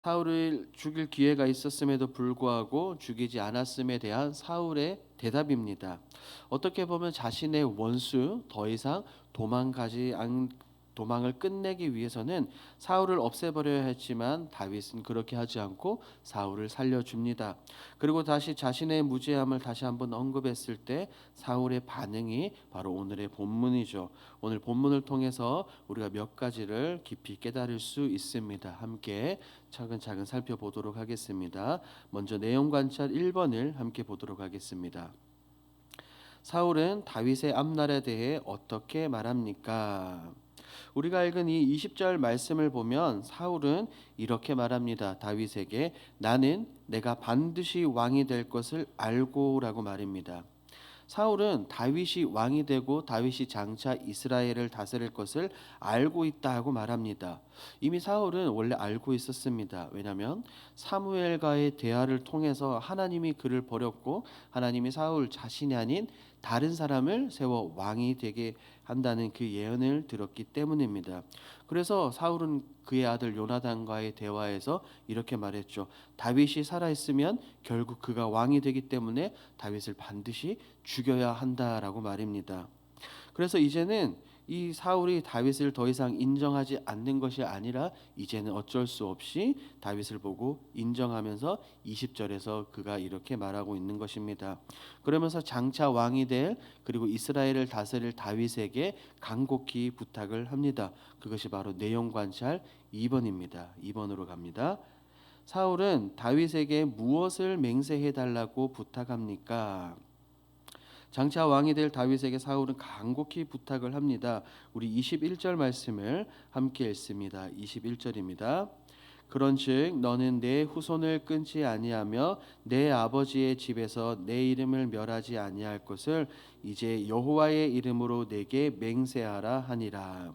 사울을 죽일 기회가 있었음에도 불구하고 죽이지 않았음에 대한 사울의 대답입니다. 어떻게 보면 자신의 원수 더 이상 도망가지 않 도망을 끝내기 위해서는 사울을 없애버려야 했지만 다윗은 그렇게 하지 않고 사울을 살려줍니다. 그리고 다시 자신의 무죄함을 다시 한번 언급했을 때 사울의 반응이 바로 오늘의 본문이죠. 오늘 본문을 통해서 우리가 몇 가지를 깊이 깨달을 수 있습니다. 함께 차근차근 살펴보도록 하겠습니다. 먼저 내용 관찰 1번을 함께 보도록 하겠습니다. 사울은 다윗의 앞날에 대해 어떻게 말합니까? 우리가 읽은 이 20절 말씀을 보면 사울은 이렇게 말합니다. 다윗에게 나는 내가 반드시 왕이 될 것을 알고라고 말입니다. 사울은 다윗이 왕이 되고 다윗이 장차 이스라엘을 다스릴 것을 알고 있다고 말합니다. 이미 사울은 원래 알고 있었습니다. 왜냐하면 사무엘과의 대화를 통해서 하나님이 그를 버렸고 하나님이 사울 자신이 아닌 다른 사람을 세워 왕이 되게 한다는 그 예언을 들었기 때문입니다. 그래서 사울은 그의 아들 요나단과의 대화에서 이렇게 말했죠. 다윗이 살아있으면 결국 그가 왕이 되기 때문에 다윗을 반드시 죽여야 한다라고 말입니다. 그래서 이제는 이 사울이 다윗을 더 이상 인정하지 않는 것이 아니라 이제는 어쩔 수 없이 다윗을 보고 인정하면서 20절에서 그가 이렇게 말하고 있는 것입니다. 그러면서 장차 왕이 될 그리고 이스라엘을 다스릴 다윗에게 간곡히 부탁을 합니다. 그것이 바로 내용 관찰 2번입니다. 2번으로 갑니다. 사울은 다윗에게 무엇을 맹세해 달라고 부탁합니까? 장차 왕이 될 다윗에게 사울은 간곡히 부탁을 합니다. 우리 21절 말씀을 함께 읽습니다. 21절입니다. 그런즉 너는 내 후손을 끊지 아니하며 내 아버지의 집에서 내 이름을 멸하지 아니할 것을 이제 여호와의 이름으로 내게 맹세하라 하니라.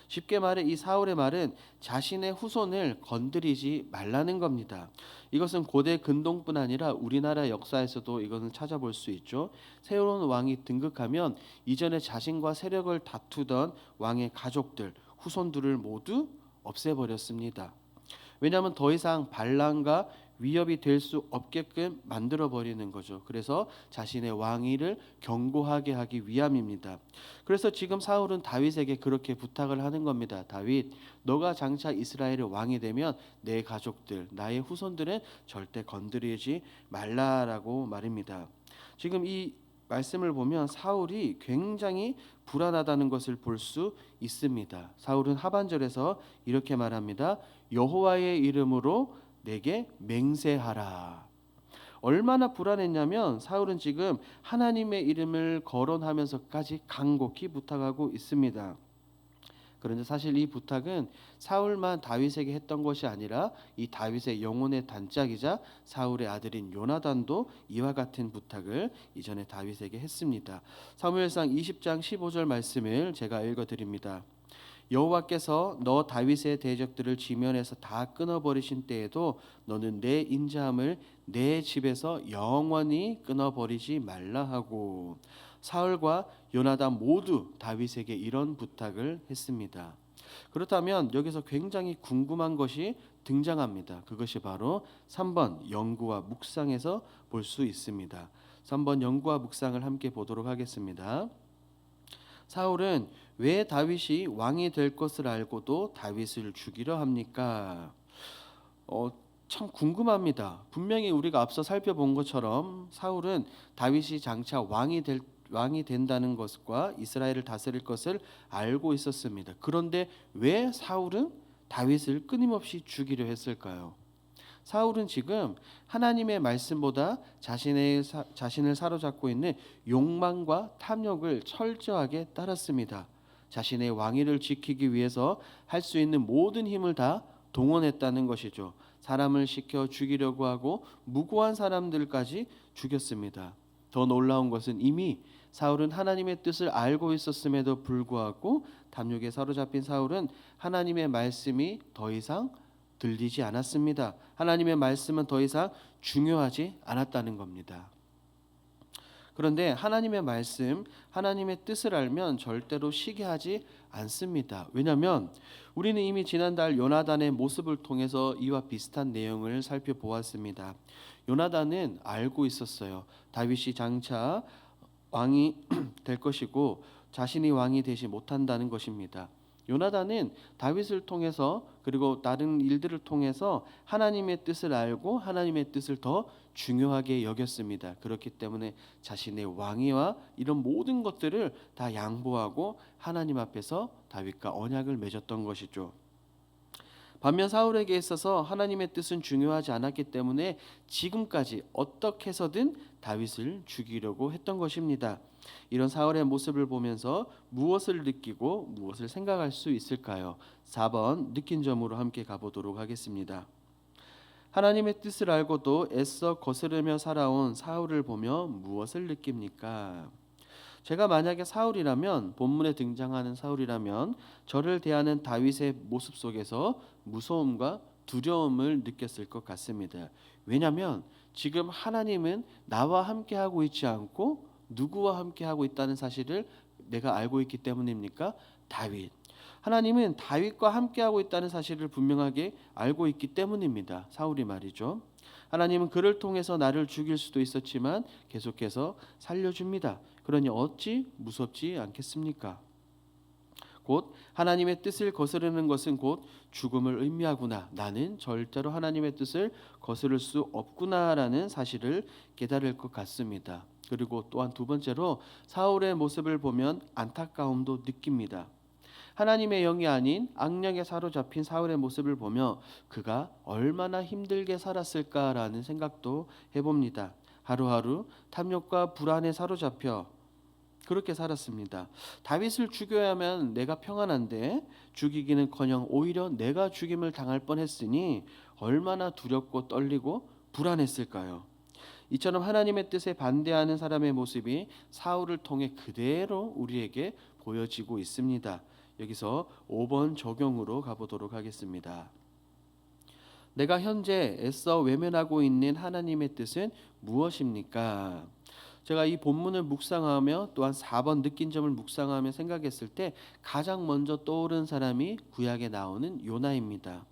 쉽게 말해 이 사울의 말은 자신의 후손을 건드리지 말라는 겁니다. 이것은 고대 근동뿐 아니라 우리나라 역사에서도 이것은 찾아볼 수 있죠. 새로운 왕이 등극하면 이전에 자신과 세력을 다투던 왕의 가족들, 후손들을 모두 없애버렸습니다. 왜냐하면 더 이상 반란과 위협이 될 수 없게끔 만들어 버리는 거죠. 그래서 자신의 왕위를 견고하게 하기 위함입니다. 그래서 지금 사울은 다윗에게 그렇게 부탁을 하는 겁니다. 다윗, 너가 장차 이스라엘의 왕이 되면 내 가족들, 나의 후손들은 절대 건드리지 말라라고 말입니다. 지금 이 말씀을 보면 사울이 굉장히 불안하다는 것을 볼 수 있습니다. 사울은 하반절에서 이렇게 말합니다. 여호와의 이름으로 내게 맹세하라. 얼마나 불안했냐면 사울은 지금 하나님의 이름을 거론하면서까지 간곡히 부탁하고 있습니다. 그런데 사실 이 부탁은 사울만 다윗에게 했던 것이 아니라 이 다윗의 영혼의 단짝이자 사울의 아들인 요나단도 이와 같은 부탁을 이전에 다윗에게 했습니다. 사무엘상 20장 15절 말씀을 제가 읽어 드립니다. 여호와께서 너 다윗의 대적들을 지면에서 다 끊어버리신 때에도 너는 내 인자함을 내 집에서 영원히 끊어버리지 말라 하고 사울과 요나단 모두 다윗에게 이런 부탁을 했습니다. 그렇다면 여기서 굉장히 궁금한 것이 등장합니다. 그것이 바로 3번 연구와 묵상에서 볼 수 있습니다. 3번 연구와 묵상을 함께 보도록 하겠습니다. 사울은 왜 다윗이 왕이 될 것을 알고도 다윗을 죽이려 합니까? 참 궁금합니다. 분명히 우리가 앞서 살펴본 것처럼 사울은 다윗이 장차 왕이 된다는 것과 이스라엘을 다스릴 것을 알고 있었습니다. 그런데 왜 사울은 다윗을 끊임없이 죽이려 했을까요? 사울은 지금 하나님의 말씀보다 자신을 사로잡고 있는 욕망과 탐욕을 철저하게 따랐습니다. 자신의 왕위를 지키기 위해서 할 수 있는 모든 힘을 다 동원했다는 것이죠. 사람을 시켜 죽이려고 하고 무고한 사람들까지 죽였습니다. 더 놀라운 것은 이미 사울은 하나님의 뜻을 알고 있었음에도 불구하고 탐욕에 사로잡힌 사울은 하나님의 말씀이 더 이상 들리지 않았습니다. 하나님의 말씀은 더 이상 중요하지 않았다는 겁니다. 그런데 하나님의 말씀, 하나님의 뜻을 알면 절대로 쉬게 하지 않습니다. 왜냐하면 우리는 이미 지난달 요나단의 모습을 통해서 이와 비슷한 내용을 살펴보았습니다. 요나단은 알고 있었어요. 다윗이 장차 왕이 될 것이고 자신이 왕이 되지 못한다는 것입니다. 요나단은 다윗을 통해서 그리고 다른 일들을 통해서 하나님의 뜻을 알고 하나님의 뜻을 더 중요하게 여겼습니다. 그렇기 때문에 자신의 왕위와 이런 모든 것들을 다 양보하고 하나님 앞에서 다윗과 언약을 맺었던 것이죠. 반면 사울에게 있어서 하나님의 뜻은 중요하지 않았기 때문에 지금까지 어떻게 해서든 다윗을 죽이려고 했던 것입니다. 이런 사울의 모습을 보면서 무엇을 느끼고 무엇을 생각할 수 있을까요? 4번 느낀 점으로 함께 가보도록 하겠습니다. 하나님의 뜻을 알고도 애써 거스르며 살아온 사울을 보며 무엇을 느낍니까? 제가 만약에 사울이라면, 본문에 등장하는 사울이라면 저를 대하는 다윗의 모습 속에서 무서움과 두려움을 느꼈을 것 같습니다. 왜냐하면 지금 하나님은 나와 함께 하고 있지 않고 누구와 함께 하고 있다는 사실을 내가 알고 있기 때문입니까? 다윗. 하나님은 다윗과 함께 하고 있다는 사실을 분명하게 알고 있기 때문입니다. 사울이 말이죠. 하나님은 그를 통해서 나를 죽일 수도 있었지만 계속해서 살려줍니다. 그러니 어찌 무섭지 않겠습니까? 곧 하나님의 뜻을 거스르는 것은 곧 죽음을 의미하구나. 나는 절대로 하나님의 뜻을 거스를 수 없구나라는 사실을 깨달을 것 같습니다. 그리고 또한 두 번째로 사울의 모습을 보면 안타까움도 느낍니다. 하나님의 영이 아닌 악령에 사로잡힌 사울의 모습을 보며 그가 얼마나 힘들게 살았을까라는 생각도 해봅니다. 하루하루 탐욕과 불안에 사로잡혀 그렇게 살았습니다. 다윗을 죽여야만 내가 평안한데 죽이기는커녕 오히려 내가 죽임을 당할 뻔했으니 얼마나 두렵고 떨리고 불안했을까요? 이처럼 하나님의 뜻에 반대하는 사람의 모습이 사울을 통해 그대로 우리에게 보여지고 있습니다. 여기서 5번 적용으로 가보도록 하겠습니다. 내가 현재 애써 외면하고 있는 하나님의 뜻은 무엇입니까? 제가 이 본문을 묵상하며 또한 4번 느낀 점을 묵상하며 생각했을 때 가장 먼저 떠오른 사람이 구약에 나오는 요나입니다.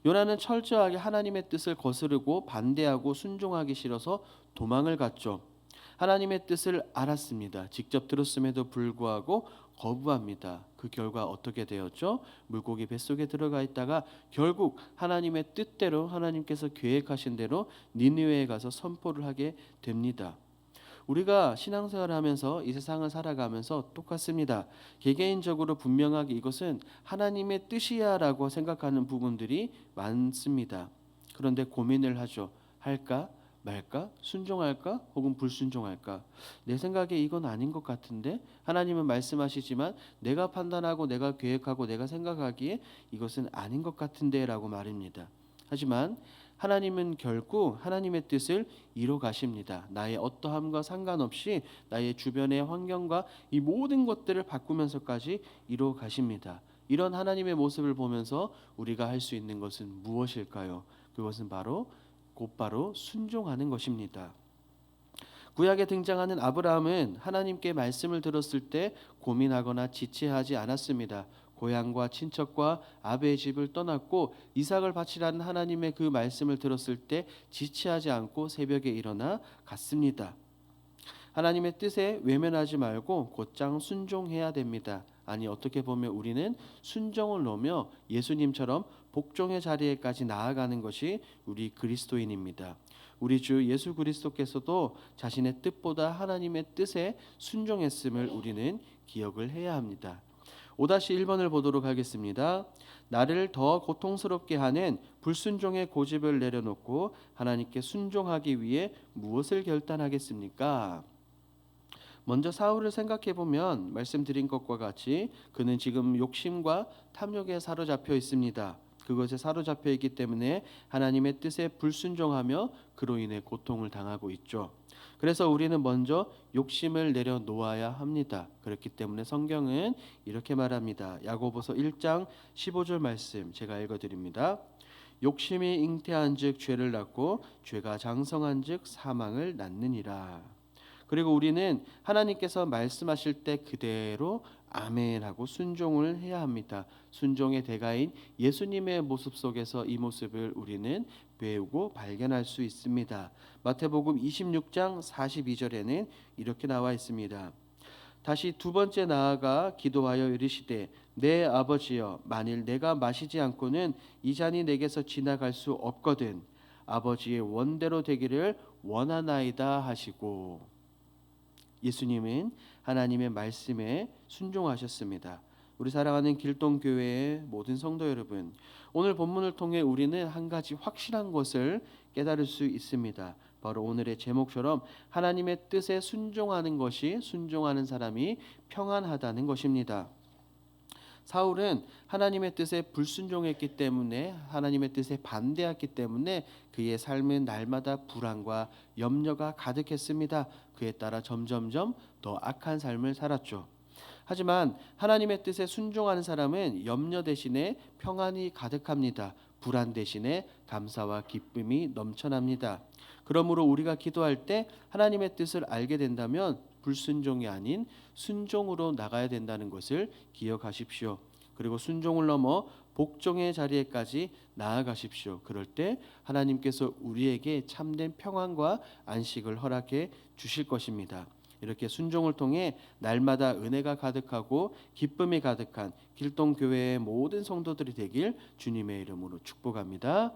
요나는 철저하게 하나님의 뜻을 거스르고 반대하고 순종하기 싫어서 도망을 갔죠. 하나님의 뜻을 알았습니다. 직접 들었음에도 불구하고 거부합니다. 그 결과 어떻게 되었죠? 물고기 뱃속에 들어가 있다가 결국 하나님의 뜻대로 하나님께서 계획하신 대로 니느웨에 가서 선포를 하게 됩니다. 우리가 신앙생활을 하면서 이 세상을 살아가면서 똑같습니다. 개개인적으로 분명하게 이것은 하나님의 뜻이야라고 생각하는 부분들이 많습니다. 그런데 고민을 하죠. 할까? 말까? 순종할까? 혹은 불순종할까? 내 생각에 이건 아닌 것 같은데 하나님은 말씀하시지만 내가 판단하고 내가 계획하고 내가 생각하기에 이것은 아닌 것 같은데 라고 말입니다. 하지만 하나님은 결국 하나님의 뜻을 이뤄 가십니다. 나의 어떠함과 상관없이 나의 주변의 환경과 이 모든 것들을 바꾸면서까지 이뤄 가십니다. 이런 하나님의 모습을 보면서 우리가 할 수 있는 것은 무엇일까요? 그것은 곧바로 순종하는 것입니다. 구약에 등장하는 아브라함은 하나님께 말씀을 들었을 때 고민하거나 지체하지 않았습니다. 고향과 친척과 아베의 집을 떠났고 이삭을 바치라는 하나님의 그 말씀을 들었을 때 지체하지 않고 새벽에 일어나 갔습니다. 하나님의 뜻에 외면하지 말고 곧장 순종해야 됩니다. 아니 어떻게 보면 우리는 순종을 놓으며 예수님처럼 복종의 자리에까지 나아가는 것이 우리 그리스도인입니다. 우리 주 예수 그리스도께서도 자신의 뜻보다 하나님의 뜻에 순종했음을 우리는 기억을 해야 합니다. 5-1번을 보도록 하겠습니다. 나를 더 고통스럽게 하는 불순종의 고집을 내려놓고 하나님께 순종하기 위해 무엇을 결단하겠습니까? 먼저 사울을 생각해 보면 말씀드린 것과 같이 그는 지금 욕심과 탐욕에 사로잡혀 있습니다. 그것에 사로잡혀 있기 때문에 하나님의 뜻에 불순종하며 그로 인해 고통을 당하고 있죠. 그래서 우리는 먼저 욕심을 내려놓아야 합니다. 그렇기 때문에 성경은 이렇게 말합니다. 야고보서 1장 15절 말씀 제가 읽어드립니다. 욕심이 잉태한즉 죄를 낳고 죄가 장성한즉 사망을 낳느니라. 그리고 우리는 하나님께서 말씀하실 때 그대로 아멘하고 순종을 해야 합니다. 순종의 대가인 예수님의 모습 속에서 이 모습을 우리는 배우고 발견할 수 있습니다. 마태복음 26장 42절에는 이렇게 나와 있습니다. 다시 두 번째 나아가 기도하여 이르시되 내 아버지여 만일 내가 마시지 않고는 이 잔이 내게서 지나갈 수 없거든 아버지의 원대로 되기를 원하나이다 하시고 예수님은 하나님의 말씀에 순종하셨습니다. 우리 사랑하는 길동교회의 모든 성도 여러분, 오늘 본문을 통해 우리는 한 가지 확실한 것을 깨달을 수 있습니다. 바로 오늘의 제목처럼 하나님의 뜻에 순종하는 것이 순종하는 사람이 평안하다는 것입니다. 사울은 하나님의 뜻에 불순종했기 때문에 하나님의 뜻에 반대했기 때문에 그의 삶은 날마다 불안과 염려가 가득했습니다. 그에 따라 점점점 더 악한 삶을 살았죠. 하지만 하나님의 뜻에 순종하는 사람은 염려 대신에 평안이 가득합니다. 불안 대신에 감사와 기쁨이 넘쳐납니다. 그러므로 우리가 기도할 때 하나님의 뜻을 알게 된다면 불순종이 아닌 순종으로 나가야 된다는 것을 기억하십시오. 그리고 순종을 넘어 복종의 자리에까지 나아가십시오. 그럴 때 하나님께서 우리에게 참된 평안과 안식을 허락해 주실 것입니다. 이렇게 순종을 통해 날마다 은혜가 가득하고 기쁨이 가득한 길동교회의 모든 성도들이 되길 주님의 이름으로 축복합니다.